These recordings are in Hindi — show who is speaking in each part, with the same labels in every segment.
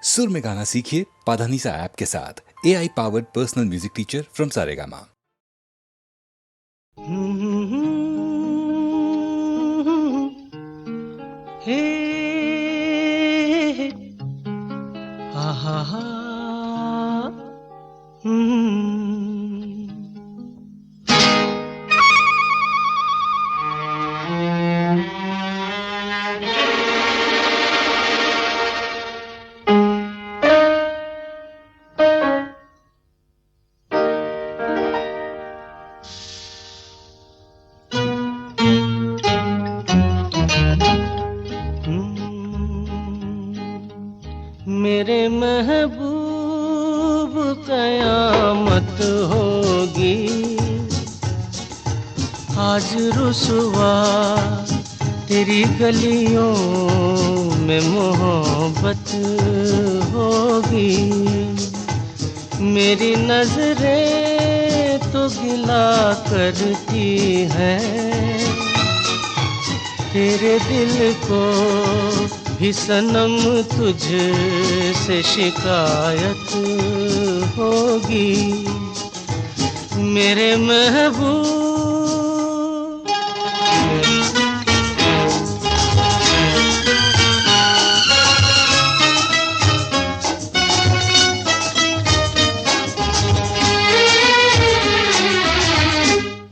Speaker 1: सुर में गाना सीखिए पाधानीसा ऐप के साथ। AI powered personal music teacher from Saregama.
Speaker 2: हे हा हा हा मेरे महबूब कयामत होगी आज रुसवा तेरी गलियों में मोहब्बत होगी। मेरी नजरें तो गिला करती हैं तेरे दिल को भी सनम तुझसे शिकायत होगी। मेरे महबूब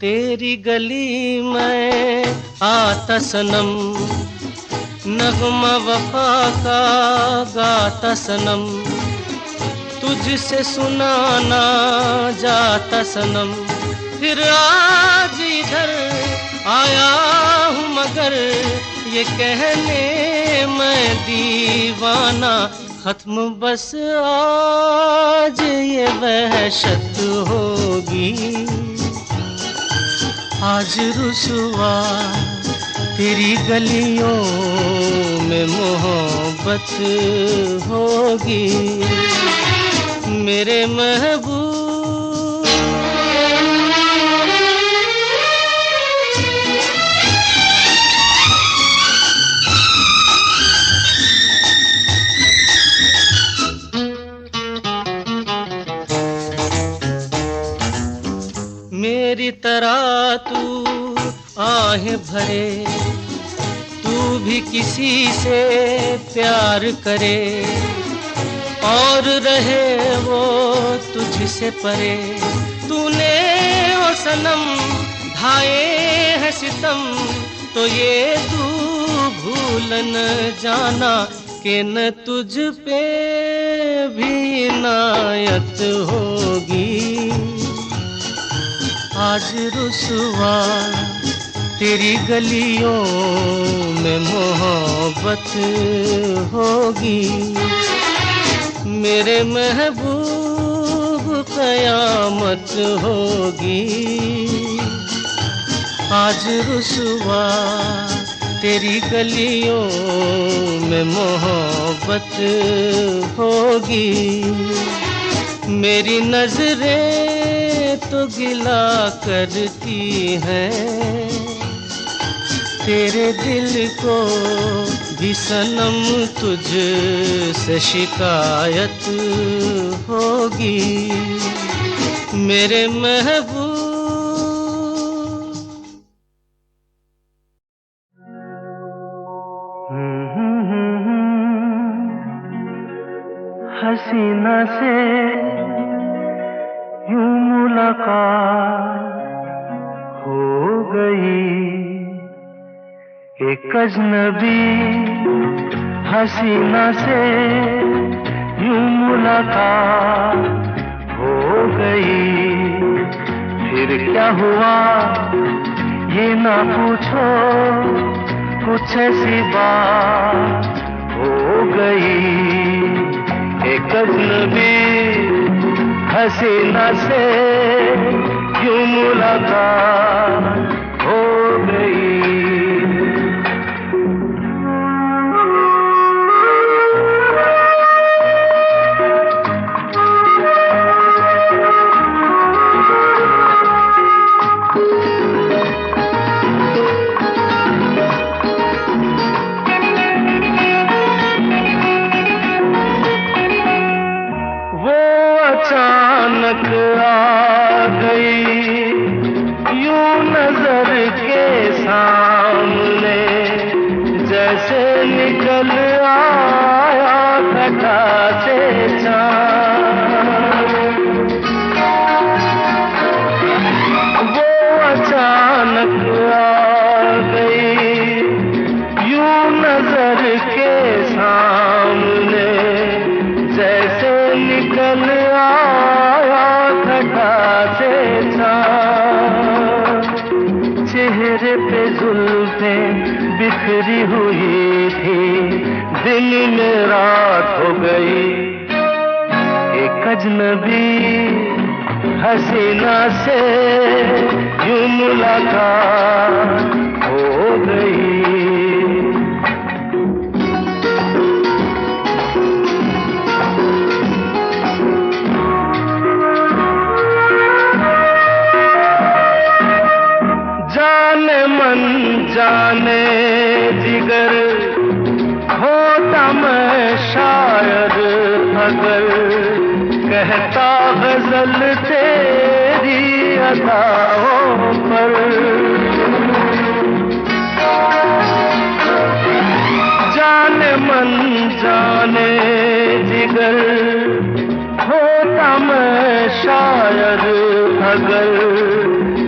Speaker 2: तेरी गली में आता सनम नगमा वफा का गाता सनम तुझसे सुनाना जाता सनम। फिर आज इधर आया हूँ मगर ये कहने मैं दीवाना खत्म बस आज ये वहशत होगी। आज रुसवा तेरी गलियों में मोहब्बत होगी। मेरे महबूब मेरी तरह तू आहें भरे तू भी किसी से प्यार करे और रहे वो तुझसे परे। तूने ओ सनम ढाए है सितम तो ये तू भूल न जाना कि न तुझ पे भी इनायत होगी। आज रुसवा तेरी गलियों में मोहब्बत होगी। मेरे महबूब कयामत होगी। आज रुसवा तेरी गलियों में मोहब्बत होगी। मेरी नजरें तो गिला करती हैं तेरे दिल को भी सनम तुझसे शिकायत होगी। मेरे महबूब हसीना से यूं मुलाकात हो गई। एक अजनबी हसीना से यूं मुलाकात हो गई। फिर क्या हुआ ये ना पूछो कुछ ऐसी बात हो गई। एक अजनबी हसीना से यूं मुलाकात हो गई। घटा से चांद, वो अचानक आ गई यूं नजर के सामने, जैसे निकल आया घटा से चांद। चेहरे पे जुल्फें बिखरी हुई थी, दिन में रात हो गई। एक अजनबी हसीना से यूं मुलाकात हो गई। जाने मन जाने जिगर होता मैं शायर अगर, कहता गजल तेरी अदाओं पर। जाने मन जाने जिगर होता मैं शायर अगर,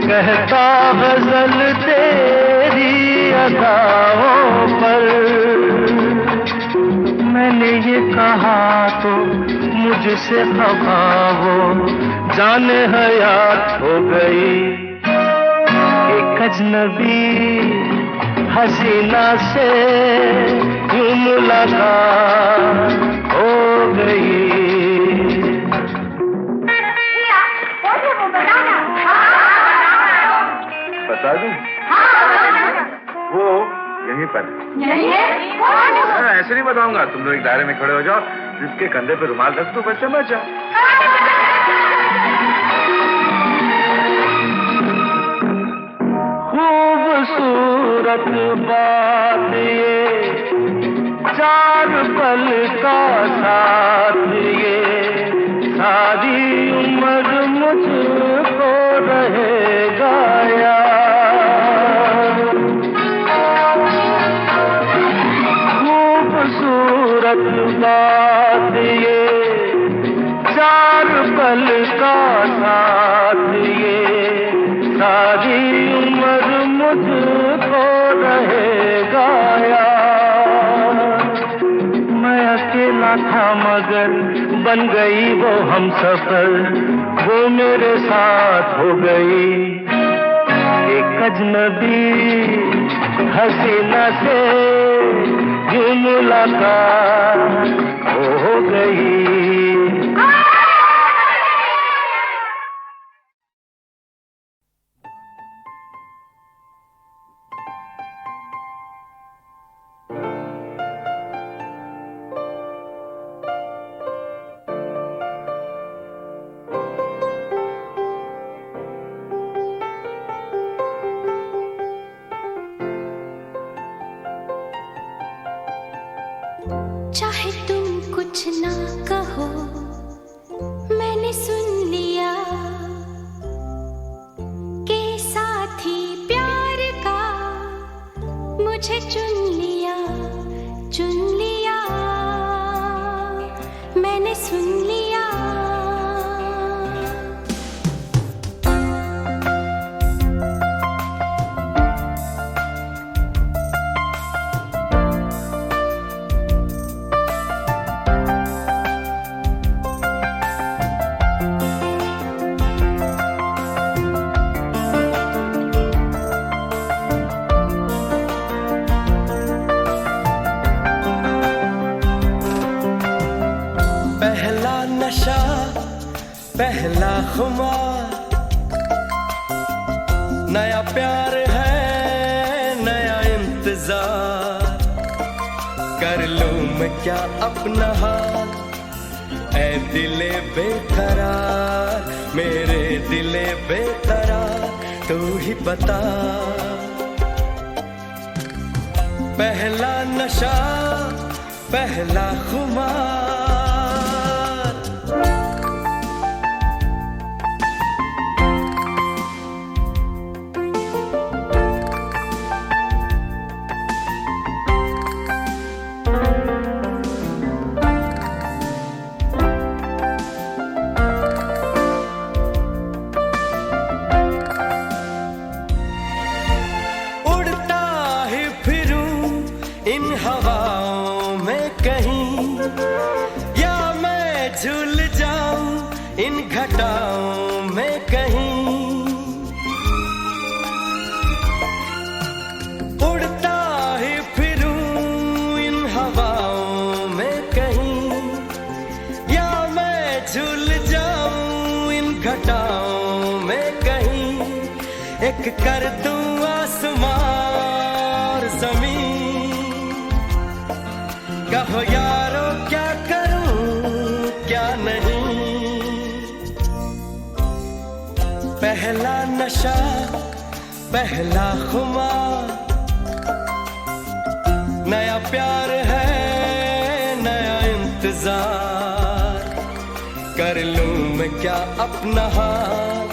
Speaker 2: कहता गजल तेरी अदाओं पर। मैंने ये कहा तो मुझसे खफा हो, जाने हयात हो गई। एक अजनबी हसीना से यूं मुलाकात हो गई।
Speaker 3: बता दूं? वो यहीं पर ऐसे नहीं बताऊंगा। तुम लोग एक दायरे में खड़े हो जाओ, जिसके कंधे पे रुमाल रख दो, बस समझ जाओ।
Speaker 2: खूबसूरत बात ये, चार पल का साथ ये, सारी उम्र मुझको रहेगा याद। खूबसूरत बात ये, चार पल का साथ ये, सारी उम्र मुझको रहेगा याद। मैं अकेला था मगर बन गई वो हमसफर, वो मेरे साथ हो गई। एक अजनबी हसीना से यूं मुलाकात हो गई।
Speaker 4: चाहे तुम कुछ ना कहो, मैंने सुन लिया के साथी प्यार का मुझे चुन लिया, चुन लिया, मैंने सुन लिया।
Speaker 5: पहला नशा, पहला खुमार, नया प्यार है, नया इंतजार। कर लूं मैं क्या अपना हाल, ऐ दिले बेकरार, मेरे दिले बेकरार, तू ही बता। पहला नशा, पहला खुमार, घटाओं में कहीं एक कर दूं आसमां और जमीन। कहो यारो क्या करूं क्या नहीं, पहला नशा पहला खुमार, नया प्यार है नया इंतजार। कर लूं मैं क्या अपना हाल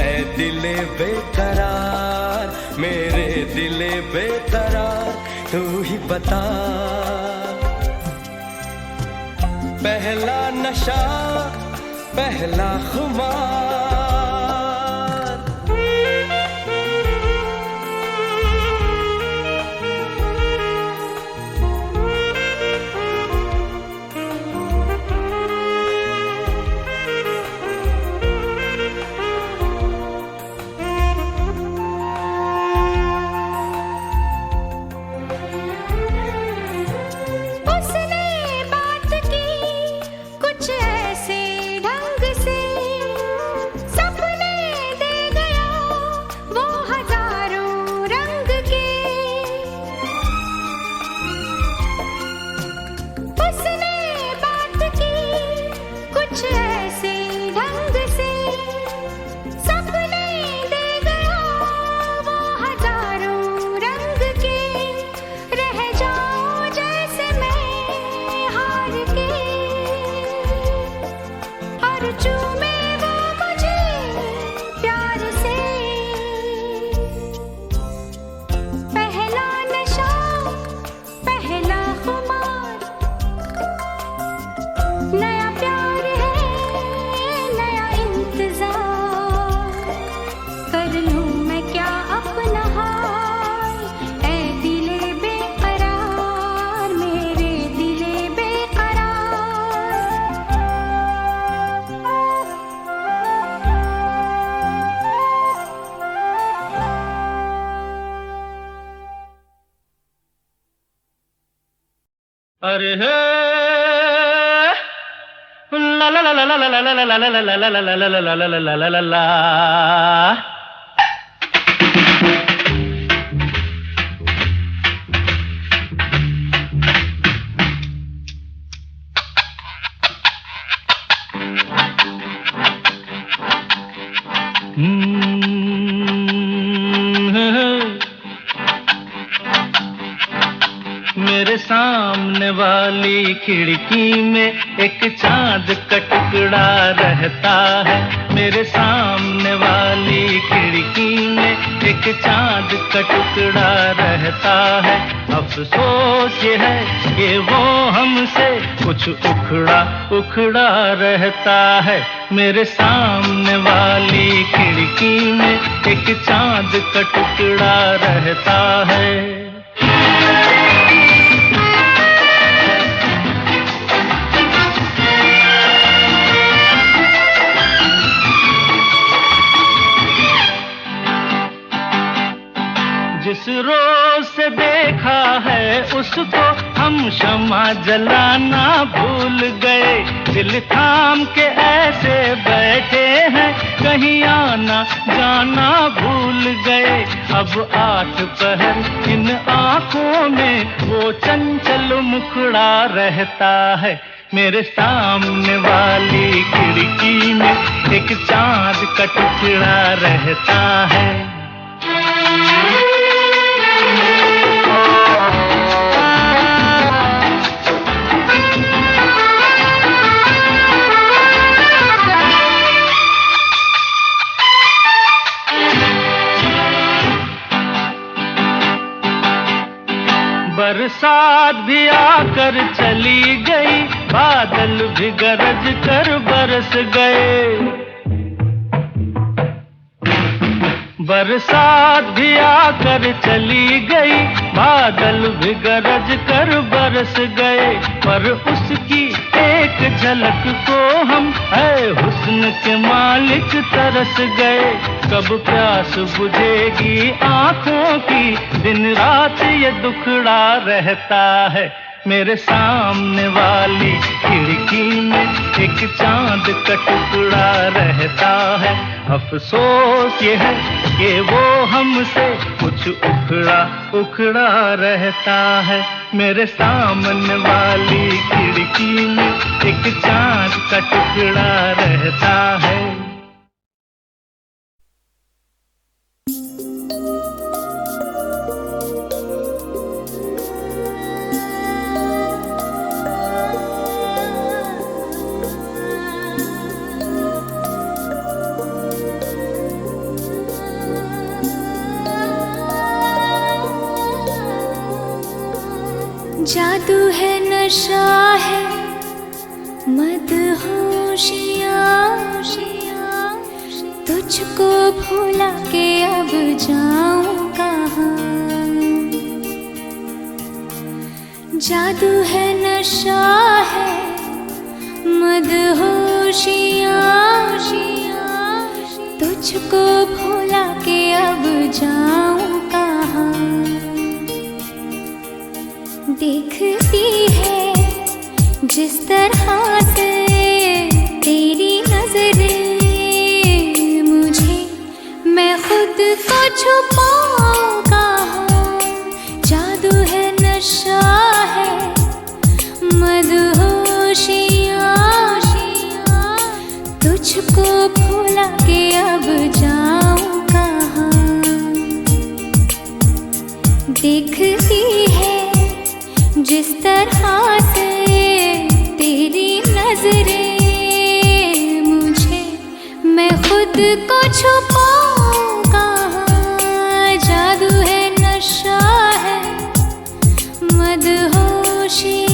Speaker 5: ऐ दिले बेकरार, मेरे दिले बेकरार तू ही बता। पहला नशा पहला खुमार।
Speaker 2: अरे हे ला ला ला ला ला ला ला ला ला ला ला ला ला ला ला ला ला ला। मेरे सामने वाली खिड़की में एक चांद का टुकड़ा रहता है। मेरे सामने वाली खिड़की में एक चांद का टुकड़ा रहता है। अफसोस ये है कि वो हमसे कुछ उखड़ा उखड़ा रहता है। मेरे सामने वाली खिड़की में एक चांद का टुकड़ा रहता है। जिस रोज से देखा है उसको हम शम्मा जलाना भूल गए। दिल थाम के ऐसे बैठे हैं कहीं आना जाना भूल गए। अब 8 पहर इन आँखों में वो चंचल मुखड़ा रहता है। मेरे सामने वाली खिड़की में एक चांद का टुकड़ा रहता है। बरसात भी आकर चली गई, बादल भी गरज कर बरस गए। बरसात भी आकर चली गई, बादल भी गरज कर बरस गए। पर उसकी एक झलक को हम है हुस्न के मालिक तरस गए। कब प्यास बुझेगी आँखों की, दिन रात ये दुखड़ा रहता है। मेरे सामने वाली खिड़की में एक चांद का टुकड़ा रहता है। अफसोस ये है कि वो हमसे कुछ उखड़ा उखड़ा रहता है। मेरे सामने वाली खिड़की में एक चांद का टुकड़ा रहता है।
Speaker 4: जादू है, नशा है, मदहोशियाँ, तुझको भुला के अब जाऊं कहाँ। जादू है, नशा है, मदहोशियाँ, तुझको भुला के अब जाऊं कहाँ। देखती है जिस तरह से तेरी नजरें मुझे, मैं खुद को छुपाऊं कहाँ। जादू है, नशा है, मदहोशियाँ, तुझको भुला के अब जाऊं कहाँ। देखती है जिस तरह से तेरी नजरें मुझे, मैं खुद को छुपाऊं कहाँ। जादू है, नशा है, मदहोशियाँ,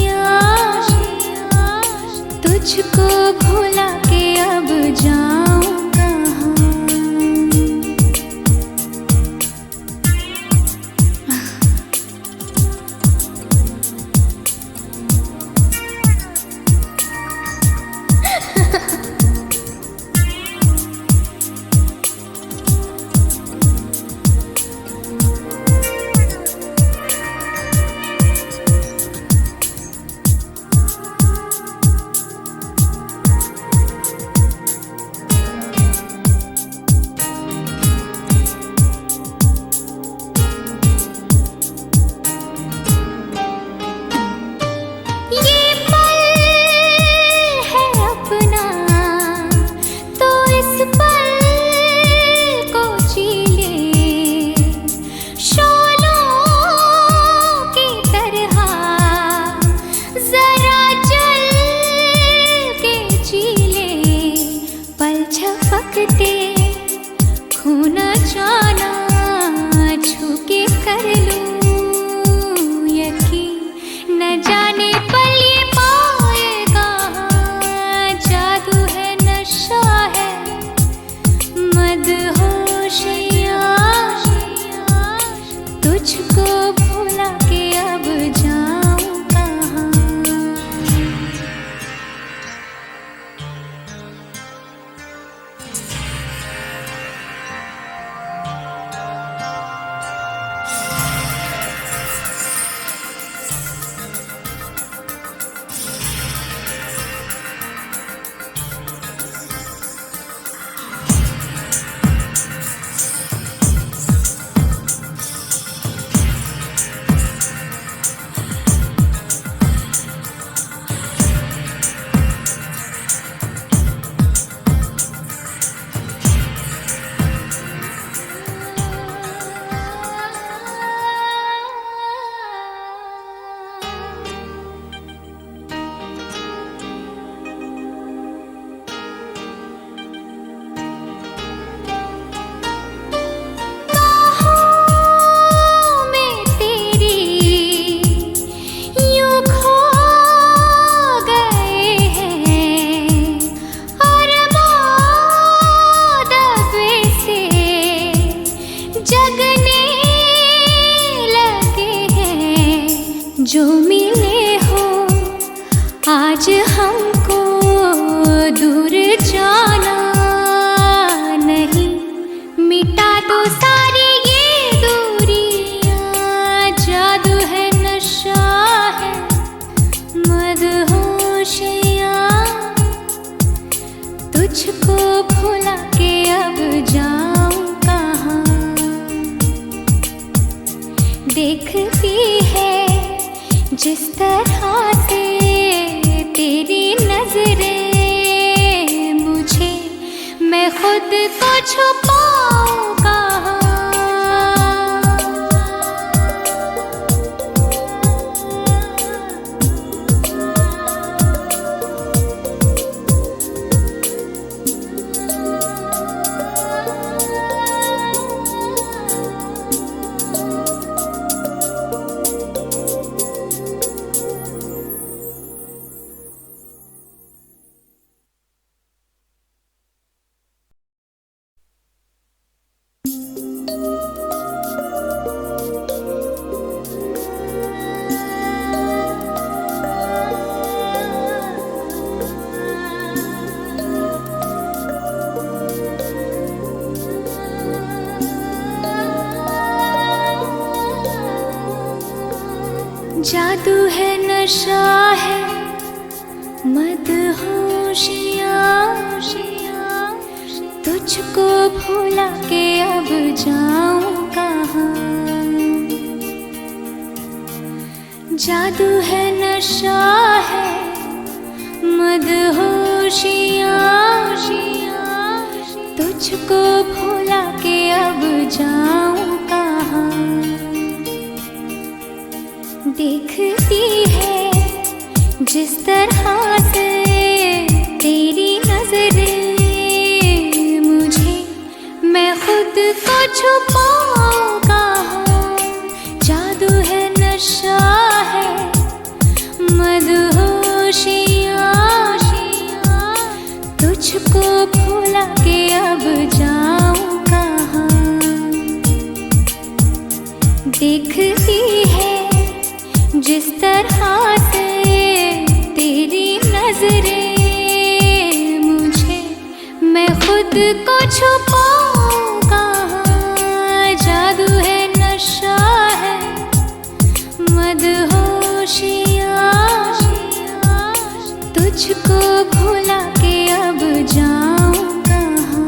Speaker 4: तुझको भुला के अब जाऊं कहाँ। तुझको भुला के अब जाऊं कहाँ। देखती है जिस तरह से तेरी नजरें मुझे, मैं खुद को छुपाऊं कहाँ। जादू है नशा है मदहोशियाँ, तुझको भुला के अब जाऊं कहाँ। जादू है नशा है मदहोशियाँ, तुझको भुला के अब जाऊं कहाँ। देखती है जिस तरह से तेरी नजरें मुझे, मैं खुद को छुपाऊं कहाँ। जादू है नशा है मदहोशियाँ, तुझको भुला के अब जाऊं कहाँ। देखती है जिस तरह से तेरी नजरें मुझे, मैं खुद को छुपाऊं कहाँ। जादू है नशा है मदहोशियाँ, तुझको भुला के अब जाऊं कहाँ।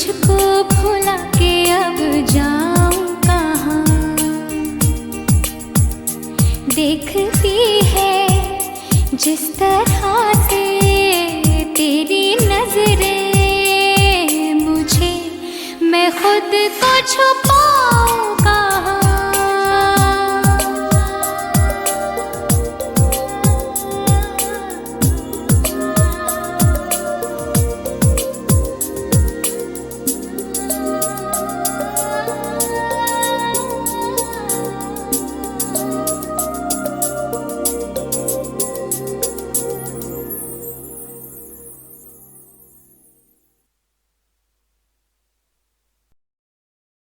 Speaker 4: तुझको भुला के अब जाऊं कहाँ। देखती है जिस तरह से तेरी नजरें मुझे, मैं खुद को छुपा